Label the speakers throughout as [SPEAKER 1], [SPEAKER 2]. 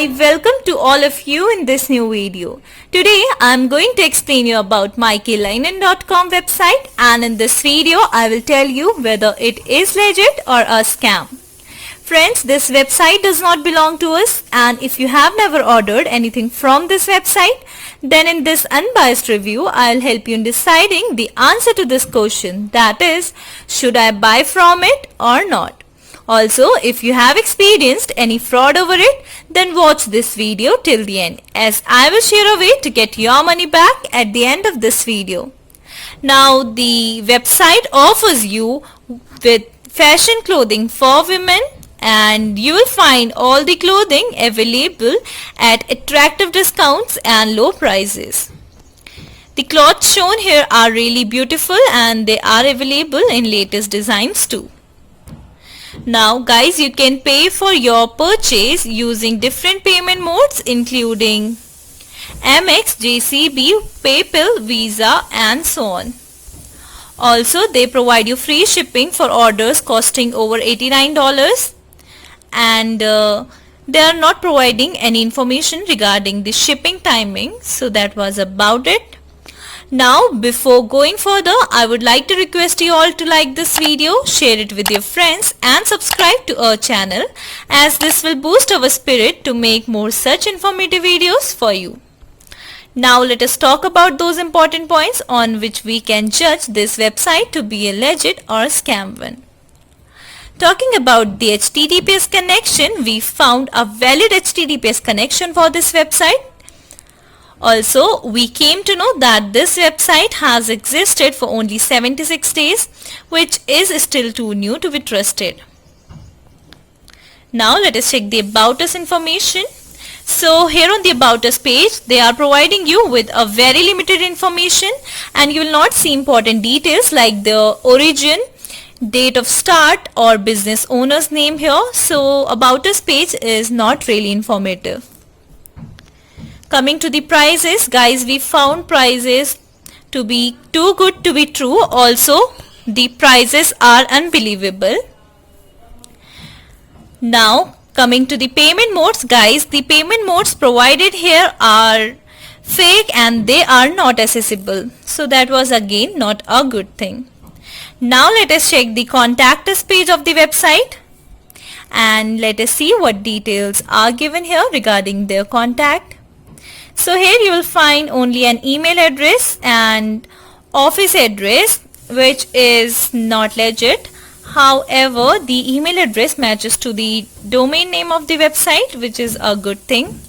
[SPEAKER 1] Hi, welcome to all of you in this new video. Today I'm going to explain you about mykylinen.com website, and in this video I will tell you whether it is legit or a scam. Friends, this website does not belong to us, and if you have never ordered anything from this website, then in this unbiased review I'll help you in deciding the answer to this question, that is, should I buy from it or not? Also, if you have experienced any fraud over it, then watch this video till the end, as I will share a way to get your money back at the end of this video. Now, the website offers you with fashion clothing for women, and you will find all the clothing available at attractive discounts and low prices. The clothes shown here are really beautiful and they are available in latest designs too. Now guys, you can pay for your purchase using different payment modes including Amex, JCB, PayPal, Visa and so on. Also, they provide you free shipping for orders costing over $89, and they are not providing any information regarding the shipping timing. So that was about it. Now, before going further, I would like to request you all to like this video, share it with your friends and subscribe to our channel, as this will boost our spirit to make more such informative videos for you. Now let us talk about those important points on which we can judge this website to be a legit or a scam one. Talking about the HTTPS connection, we found a valid HTTPS connection for this website. Also, we came to know that this website has existed for only 76 days, which is still too new to be trusted. Now let us check the About Us information. So here on the About Us page, they are providing you with a very limited information, and you will not see important details like the origin, date of start or business owner's name here. So About Us page is not really informative. Coming to the prices, guys, we found prices to be too good to be true. Also, the prices are unbelievable. Now, coming to the payment modes, guys, the payment modes provided here are fake and they are not accessible. So that was again not a good thing. Now let us check the Contact Us page of the website, and let us see what details are given here regarding their contact. So here you will find only an email address and office address, which is not legit. However, the email address matches to the domain name of the website, which is a good thing.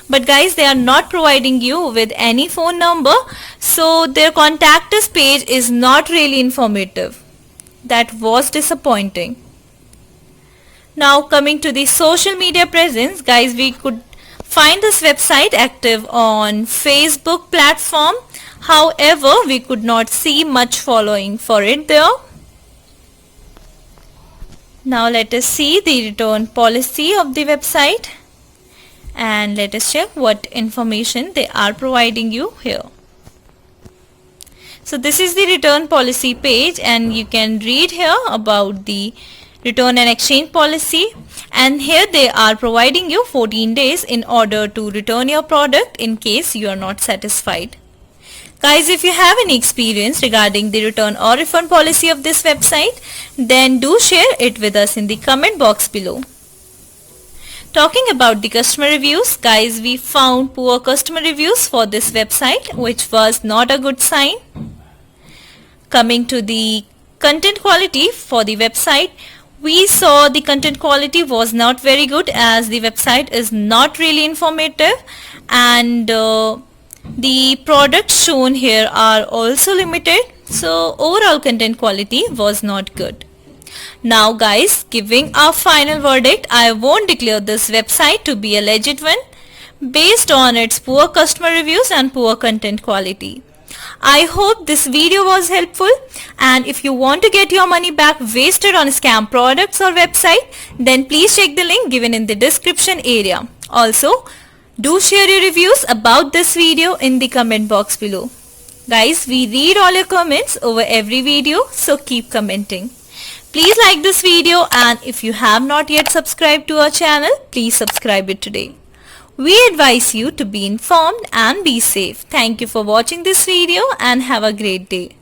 [SPEAKER 1] But guys, they are not providing you with any phone number, so their Contact Us page is not really informative. That was disappointing. Now coming to the social media presence, guys, we could find this website active on Facebook platform. However, we could not see much following for it there. Now let us see the return policy of the website, and let us check what information they are providing you here. So this is the return policy page, and you can read here about the return and exchange policy, and here they are providing you 14 days in order to return your product in case you are not satisfied. Guys, if you have any experience regarding the return or refund policy of this website, then do share it with us in the comment box below. Talking about the customer reviews, guys, we found poor customer reviews for this website, which was not a good sign. Coming to the content quality for the website, we saw the content quality was not very good, as the website is not really informative, and the products shown here are also limited. So overall content quality was not good. Now guys, giving our final verdict, I won't declare this website to be a legit one based on its poor customer reviews and poor content quality. I hope this video was helpful, and if you want to get your money back wasted on scam products or website, then please check the link given in the description area. Also, do share your reviews about this video in the comment box below. Guys, we read all your comments over every video, so keep commenting. Please like this video, and if you have not yet subscribed to our channel, please subscribe it today. We advise you to be informed and be safe. Thank you for watching this video and have a great day.